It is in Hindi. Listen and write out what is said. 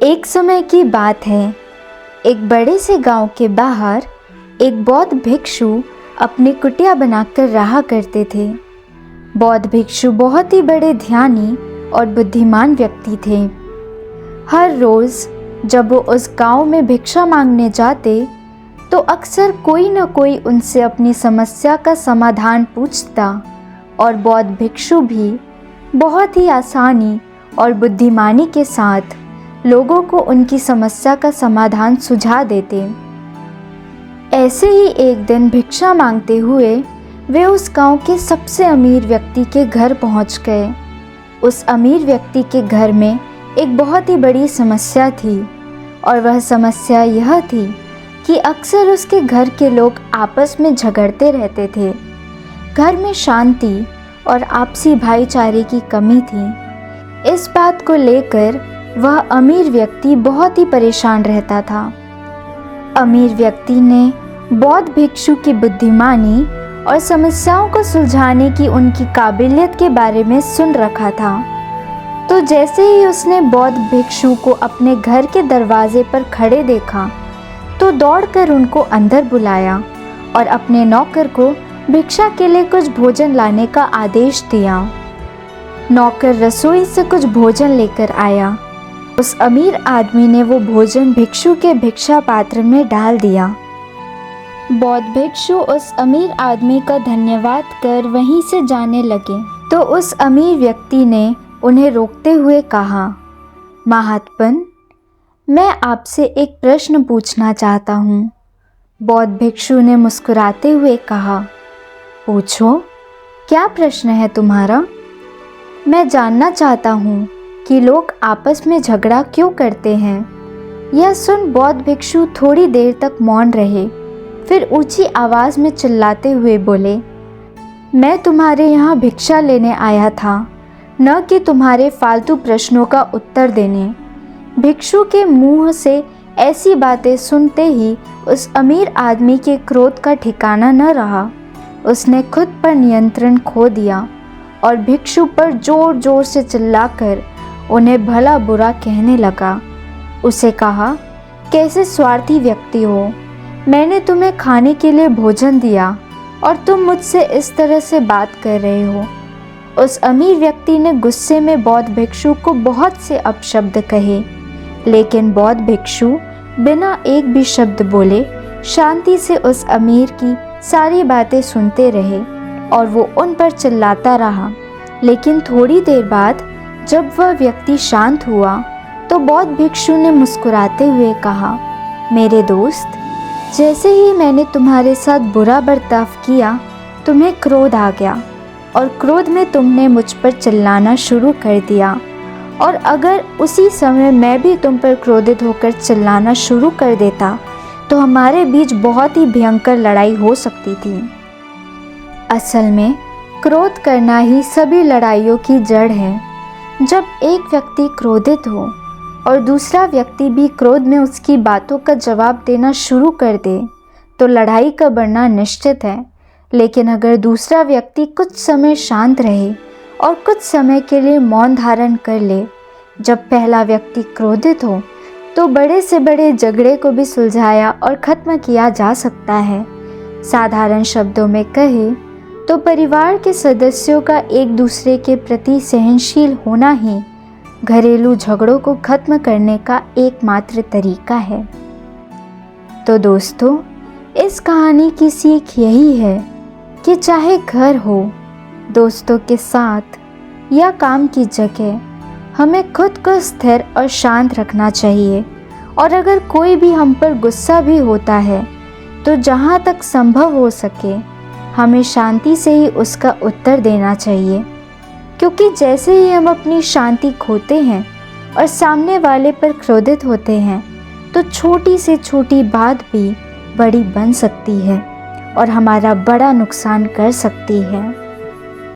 एक समय की बात है। एक बड़े से गांव के बाहर एक बौद्ध भिक्षु अपनी कुटिया बनाकर रहा करते थे। बौद्ध भिक्षु बहुत ही बड़े ध्यानी और बुद्धिमान व्यक्ति थे। हर रोज़ जब वो उस गांव में भिक्षा मांगने जाते तो अक्सर कोई न कोई उनसे अपनी समस्या का समाधान पूछता और बौद्ध भिक्षु भी बहुत ही आसानी और बुद्धिमानी के साथ लोगों को उनकी समस्या का समाधान सुझा देते। ऐसे ही एक दिन भिक्षा मांगते हुए वे उस गांव के सबसे अमीर व्यक्ति के घर पहुंच गए। उस अमीर व्यक्ति के घर में एक बहुत ही बड़ी समस्या थी और वह समस्या यह थी कि अक्सर उसके घर के लोग आपस में झगड़ते रहते थे। घर में शांति और आपसी भाईचारे की कमी थी। इस बात को लेकर वह अमीर व्यक्ति बहुत ही परेशान रहता था। अमीर व्यक्ति ने बौद्ध भिक्षु की बुद्धिमानी और समस्याओं को सुलझाने की उनकी काबिलियत के बारे में सुन रखा था। तो जैसे ही उसने बौद्ध भिक्षु को अपने घर के दरवाजे पर खड़े देखा तो दौड़कर उनको अंदर बुलाया और अपने नौकर को भिक्षा के लिए कुछ भोजन लाने का आदेश दिया। नौकर रसोई से कुछ भोजन लेकर आया। उस अमीर आदमी ने वो भोजन भिक्षु के भिक्षा पात्र में डाल दिया। बौद्ध भिक्षु उस अमीर आदमी का धन्यवाद कर वहीं से जाने लगे तो उस अमीर व्यक्ति ने उन्हें रोकते हुए कहा, महात्मन, मैं आपसे एक प्रश्न पूछना चाहता हूँ। बौद्ध भिक्षु ने मुस्कुराते हुए कहा, पूछो, क्या प्रश्न है तुम्हारा? मैं जानना चाहता हूँ कि लोग आपस में झगड़ा क्यों करते हैं। यह सुन बौद्ध भिक्षु थोड़ी देर तक मौन रहे, फिर ऊंची आवाज़ में चिल्लाते हुए बोले, मैं तुम्हारे यहाँ भिक्षा लेने आया था, न कि तुम्हारे फालतू प्रश्नों का उत्तर देने। भिक्षु के मुंह से ऐसी बातें सुनते ही उस अमीर आदमी के क्रोध का ठिकाना न रहा। उसने खुद पर नियंत्रण खो दिया और भिक्षु पर जोर जोर से चिल्लाकर उन्हें भला बुरा कहने लगा। उसे कहा, कैसे स्वार्थी व्यक्ति हो, मैंने तुम्हें खाने के लिए भोजन दिया और तुम मुझसे इस तरह से बात कर रहे हो। उस अमीर व्यक्ति ने गुस्से में बौद्ध भिक्षु को बहुत से अपशब्द कहे, लेकिन बौद्ध भिक्षु बिना एक भी शब्द बोले शांति से उस अमीर की सारी बातें सुनते रहे और वो उन पर चिल्लाता रहा। लेकिन थोड़ी देर बाद जब वह व्यक्ति शांत हुआ तो बौद्ध भिक्षु ने मुस्कुराते हुए कहा, मेरे दोस्त, जैसे ही मैंने तुम्हारे साथ बुरा बर्ताव किया तुम्हें क्रोध आ गया और क्रोध में तुमने मुझ पर चिल्लाना शुरू कर दिया, और अगर उसी समय मैं भी तुम पर क्रोधित होकर चिल्लाना शुरू कर देता तो हमारे बीच बहुत ही भयंकर लड़ाई हो सकती थी। असल में क्रोध करना ही सभी लड़ाइयों की जड़ है। जब एक व्यक्ति क्रोधित हो और दूसरा व्यक्ति भी क्रोध में उसकी बातों का जवाब देना शुरू कर दे तो लड़ाई का बढ़ना निश्चित है। लेकिन अगर दूसरा व्यक्ति कुछ समय शांत रहे और कुछ समय के लिए मौन धारण कर ले, जब पहला व्यक्ति क्रोधित हो तो बड़े से बड़े झगड़े को भी सुलझाया और ख़त्म किया जा सकता है। साधारण शब्दों में कहे तो परिवार के सदस्यों का एक दूसरे के प्रति सहनशील होना ही घरेलू झगड़ों को खत्म करने का एकमात्र तरीका है। तो दोस्तों, इस कहानी की सीख यही है कि चाहे घर हो, दोस्तों के साथ या काम की जगह, हमें खुद को स्थिर और शांत रखना चाहिए। और अगर कोई भी हम पर गुस्सा भी होता है तो जहाँ तक संभव हो सके हमें शांति से ही उसका उत्तर देना चाहिए, क्योंकि जैसे ही हम अपनी शांति खोते हैं और सामने वाले पर क्रोधित होते हैं तो छोटी से छोटी बात भी बड़ी बन सकती है और हमारा बड़ा नुकसान कर सकती है।